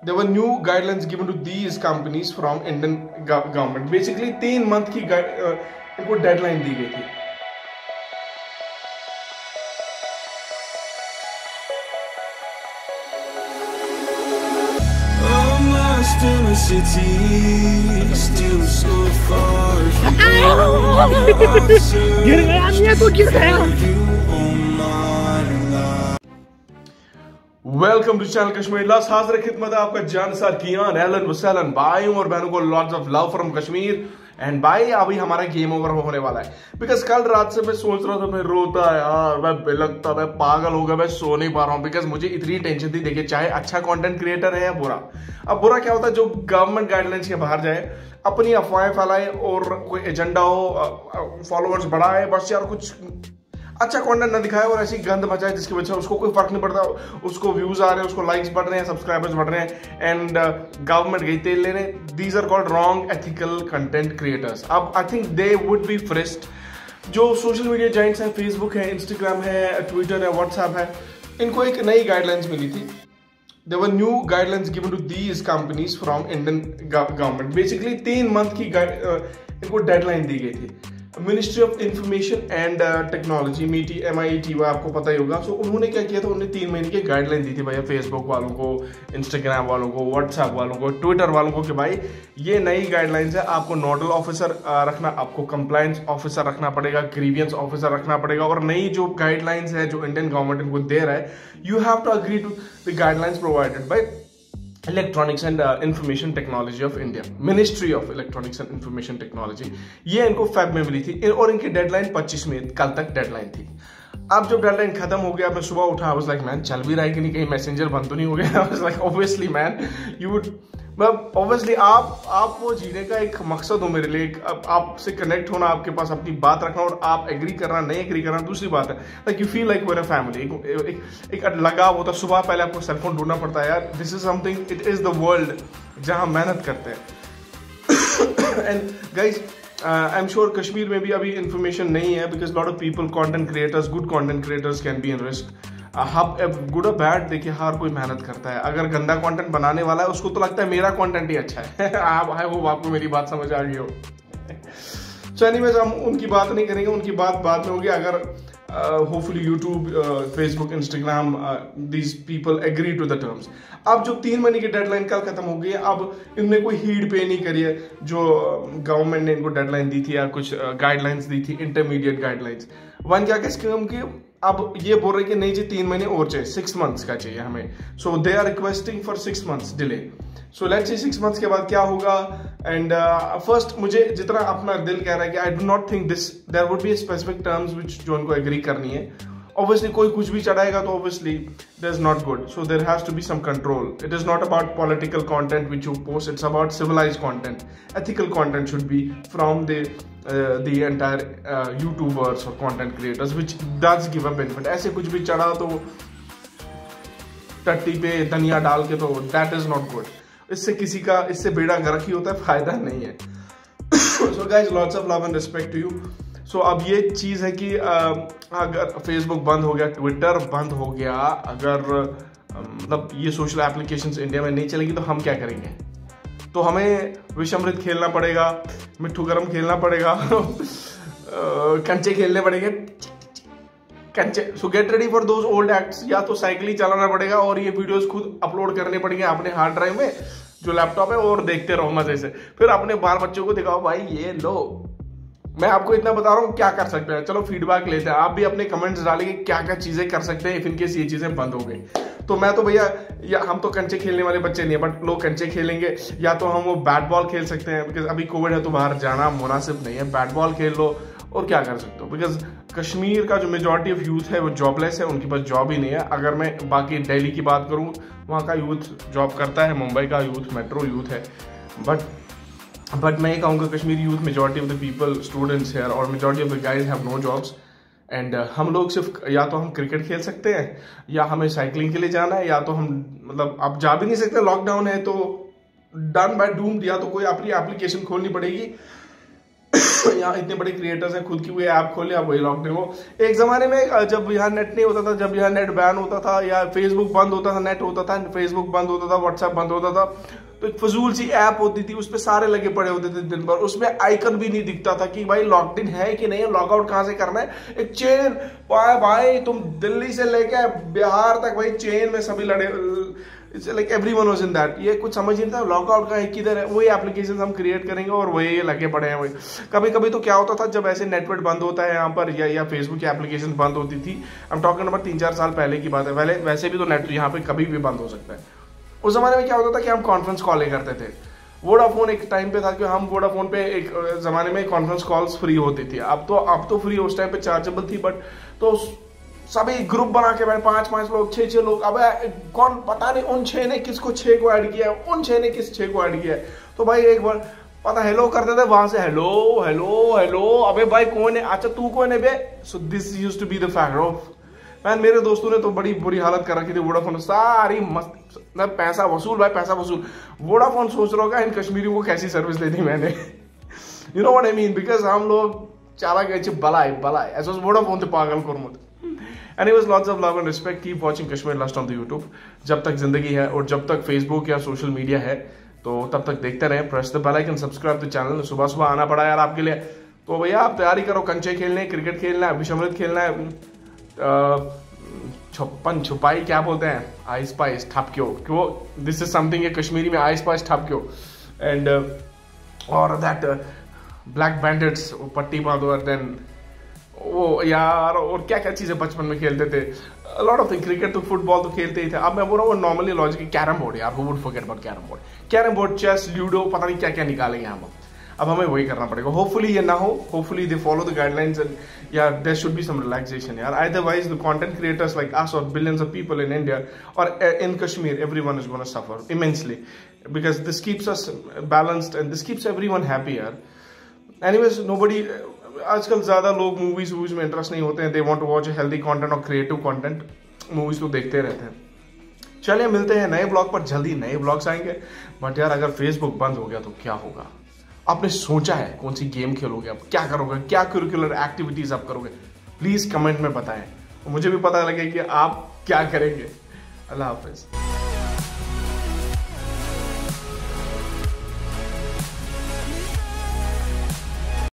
there were new guidelines given to these companies from Indian government. Basically 3 month की इनको deadline दी गई थी. In a city, still so far from home. गिर गया मैं तो गिर गया. Welcome to channel Kashmir last. हाजिर खिदमत है आपका जानसार कियान एलन वसैलन भाइयों और बहनों को lots of love from Kashmir. And भाई अभी हमारा गेम ओवर होने वाला है. बिकॉज कल रात से मैं सोच रहा था, मैं रोता यार, मैं बिलखता, मैं पागल हो गया, मैं सो नहीं पा रहा हूँ. बिकॉज मुझे इतनी टेंशन थी. देखिए चाहे अच्छा कंटेंट क्रिएटर है या बुरा. अब बुरा क्या होता है, जो गवर्नमेंट गाइडलाइंस के बाहर जाए, अपनी अफवाहें फैलाए और कोई एजेंडा हो, फॉलोअर्स बढ़ाए, बस यार कुछ अच्छा कंटेंट ना दिखाए और ऐसी गंद मचाए जिसकी वजह से उसको कोई फर्क नहीं पड़ता. उसको व्यूज आ रहे हैं, उसको लाइक्स बढ़ रहे हैं, सब्सक्राइबर्स बढ़ रहे हैं, एंड गवर्नमेंट गई तेल लेने. These are called wrong ethical content creators. अब I think they would be frizzed. जो सोशल मीडिया जाइंट्स हैं, फेसबुक है, इंस्टाग्राम है, ट्विटर है, व्हाट्सएप है, इनको एक नई गाइडलाइंस मिली थी. There were new guidelines given to these companies from Indian government. Basically 3 month की इनको डेडलाइन दी गई थी. Ministry of information and technology MIT वो आपको पता ही होगा. सो उन्होंने क्या किया था, उन्होंने 3 महीने की गाइडलाइन दी थी भैया फेसबुक वालों को, इंस्टाग्राम वालों को, व्हाट्सएप वालों को, ट्विटर वालों को कि भाई ये नई गाइडलाइंस है. आपको नोडल ऑफिसर रखना, आपको कंप्लायंस ऑफिसर रखना पड़ेगा, ग्रीवियंस ऑफिसर रखना पड़ेगा. और नई जो गाइडलाइंस है जो इंडियन गवर्नमेंट इनको दे रहा है, you have to agree to the guidelines provided by electronics and information technology of India, ministry of electronics and information technology. ये इनको फेब में मिली थी और इनकी डेडलाइन 25 में कल तक डेडलाइन थी. अब जब डेडलाइन खत्म हो गया, मैं सुबह उठा, आई वाज लाइक मैन चल भी रहा है कि नहीं, कहीं मैसेंजर बंद तो नहीं हो गया. I was like obviously man you would, obviously आप वो जीने का एक मकसद हो मेरे लिए, आपसे कनेक्ट होना, आपके पास अपनी बात रखना, और आप एग्री करना नहीं एग्री करना दूसरी बात है. Like you feel like were a family. एक लगाव होता है. सुबह पहले आपको सेलफोन ढूंढना पड़ता है यार. This is something, it is the world जहां मेहनत करते हैं. And guys I am sure Kashmir में भी अभी इंफॉर्मेशन नहीं है, because lot of people, content creators, good content creators can be in risk. Good और बैड देखिए हर कोई मेहनत करता है. अगर गंदा कंटेंट बनाने वाला है उसको तो लगता है मेरा कंटेंट ही अच्छा है. आई होप आपको मेरी बात समझ आ गई हो. सो एनीवेज हम उनकी बात नहीं करेंगे, उनकी बात बाद में होगी. अगर hopefully YouTube, Facebook, Instagram, these people agree to the terms. अब जो 3 महीने की डेडलाइन कल खत्म हो गई है, अब इनने कोई हीड पे नहीं करी है. जो गवर्नमेंट ने इनको डेडलाइन दी थी या कुछ गाइडलाइंस दी थी, इंटरमीडिएट गाइडलाइंस, वन क्या स्कीम की, अब ये बोल रहे कि नहीं जी 3 महीने और चाहिए, 6 मंथ्स का चाहिए हमें. So they are requesting for 6 months delay. So let's see 6 months के बाद क्या होगा. एंड फर्स्ट मुझे जितना अपना दिल कह रहा है कि I do not think this there would be specific terms which जो उनको एग्री करनी है. Obviously कोई कुछ भी चढ़ाएगा तो obviously that is not good. So there has to be some control. It is not about political content which you post. It's about civilized content. Ethical content should be from the entire YouTubers or content creators, which does give a benefit. ऐसे कुछ भी चढ़ा तो टट्टी पे धनिया डाल के तो that is not good. इससे बेड़ा गर्क ही होता है, फायदा नहीं है. So guys, lots of love and respect to you. सो अब ये चीज़ है कि अगर फेसबुक बंद हो गया, ट्विटर बंद हो गया, अगर मतलब ये सोशल एप्लीकेशंस इंडिया में नहीं चलेगी तो हम क्या करेंगे. तो हमें विषमृत खेलना पड़ेगा, मिट्ठू गरम खेलना पड़ेगा, कंचे खेलने पड़ेंगे, कंचे. सो get ready for those old acts. या तो साइकिल ही चलाना पड़ेगा और ये वीडियोस खुद अपलोड करने पड़ेंगे अपने हार्ड ड्राइव में जो लैपटॉप है, और देखते रहो मजे से. फिर अपने बाल बच्चों को दिखाओ भाई ये लो. मैं आपको इतना बता रहा हूँ क्या कर सकते हैं. चलो फीडबैक लेते हैं. आप भी अपने कमेंट्स डालेंगे क्या क्या चीजें कर सकते हैं इफ इनकेस ये चीजें बंद हो गई. तो मैं तो भैया, या हम तो कंचे खेलने वाले बच्चे नहीं है, बट लोग कंचे खेलेंगे. या तो हम वो बैट बॉल खेल सकते हैं, बिकॉज अभी कोविड है तो बाहर जाना मुनासिब नहीं है. बैट बॉल खेल लो और क्या कर सकते हो, बिकॉज कश्मीर का जो मेजॉरिटी ऑफ यूथ है वो जॉबलेस है, उनके पास जॉब ही नहीं है. अगर मैं बाकी दिल्ली की बात करूँ, वहाँ का यूथ जॉब करता है, मुंबई का यूथ, मेट्रो यूथ है. बट मैं ये कहूँगा Kashmiri youth, majority of the people, students है, और majority of the guys have no jobs. And हम लोग सिर्फ या तो हम क्रिकेट खेल सकते हैं, या हमें साइकिलिंग के लिए जाना है, या तो हम मतलब अब जा भी नहीं सकते, लॉकडाउन है तो डन बाय डूम्ड. या तो कोई अपनी एप्लीकेशन खोलनी पड़ेगी यहाँ इतने बड़े क्रिएटर्स हैं, खुद की कोई ऐप खोले, आप वही लॉकडाउन हो। एक जमाने में जब यहाँ नेट नहीं होता था, जब यहाँ नेट बैन होता था या फेसबुक बंद होता था, नेट होता था, फेसबुक बंद होता था, व्हाट्सएप बंद होता था, तो एक फजूल सी ऐप होती थी, उस पर सारे लगे पड़े होते थे दिन भर, उसमें आइकन भी नहीं दिखता था कि भाई लॉकडाउन है कि नहीं, लॉकआउट कहाँ से करना है। एक चेन भाई तुम दिल्ली से लेके बिहार तक भाई चेन में सभी लड़े, like everyone was in that. ये कुछ समझ नहीं था लॉकआउट का किधर है, वही एप्लीकेशन हम क्रिएट करेंगे और वही लगे पड़े हैं। वही कभी कभी तो क्या होता था जब ऐसे नेटवर्क बंद होता है यहाँ पर या फेसबुक की एप्लीकेशन बंद होती थी, हम टॉकिंग अबाउट 3-4 साल पहले की बात है, पहले वैसे भी तो नेट यहाँ पे कभी भी बंद हो सकता है। उस जमाने में क्या होता था कि हम कॉन्फ्रेंस कॉलें करते थे। वोडाफोन एक टाइम पे था कि हम वोडाफोन पे एक जमाने में कॉन्फ्रेंस कॉल्स फ्री होती थी, अब तो फ्री, उस टाइम पे चार्जेबल थी, बट तो सभी ग्रुप बना के बैठे 5-5 लोग, 6-6 लोग, अब कौन पता नहीं उन 6 ने किसको 6 को ऐड किया है, उन 6 ने किस 6 को ऐड किया है। तो भाई एक बार पता हेलो करते थे, वहां से हेलो हेलो हेलो, अबे भाई कौन है, अच्छा तू कौन है बे। So this used to be the fact of man. मेरे दोस्तों ने तो बड़ी बुरी हालत कर रखी थी वोडाफोन, सारी मस्त पैसा वसूल भाई, पैसा वसूल। वोडाफोन सोच रहा होगा इन कश्मीरियों को कैसी सर्विस दे दी मैंने, you know what I mean, because हम लोग चारा गए बलाई ऐसा वोडाफोन थे पागल कोरमुत। Anyways, lots of love and respect. Keep watching Kashmir Lust on the YouTube. जब तक जिंदगी है और जब तक फेसबुक या सोशल मीडिया है तो तब तक देखते रहे। Press the bell icon, subscribe the channel. सुबह सुबह आना पड़ा यार आपके लिए, तो भैया आप तैयारी करो, कंचे खेलने, क्रिकेट खेलना है, विषमृत खेलना है, छप्पन छुपाई क्या बोलते हैं, आई स्पाइस ठपक्यो, क्यों दिस इज समथिंग कश्मीरी में, आई स्पाइस ठपक्यो, एंड और दैट ब्लैक बैंडेड्स, पट्टी बांधो, देन वो यार और क्या क्या चीजें बचपन में खेलते थे, लॉट ऑफ थिंग, क्रिकेट तो फुटबॉल तो खेलते ही थे। अब मैं बोल रहा हूँ नॉर्मली लॉजिक, कैरम बोर्ड यार, who would forget about carrom board, chess, ludo, पता नहीं क्या क्या निकालेंगे हम, अब हमें वही करना पड़ेगा। होपफुली ये ना हो, hopefully they follow the guidelines and yeah there should be some relaxation यार, otherwise the content creators like us और billions of people in India और in Kashmir, everyone is gonna suffer immensely because this keeps us balanced and this keeps everyone happy यार। Anyways nobody, आजकल ज्यादा लोग movies में interest नहीं होते हैं, they want to watch healthy content और क्रिएटिव कंटेंट, मूवीज तो देखते रहते हैं। चलिए मिलते हैं नए ब्लॉग पर, जल्दी नए ब्लॉग्स आएंगे। बट यार अगर फेसबुक बंद हो गया तो क्या होगा, आपने सोचा है कौन सी गेम खेलोगे, आप क्या करोगे, क्या करिकुलर एक्टिविटीज आप करोगे, प्लीज कमेंट में बताएं, मुझे भी पता लगे कि आप क्या करेंगे। अल्लाह हाफिज।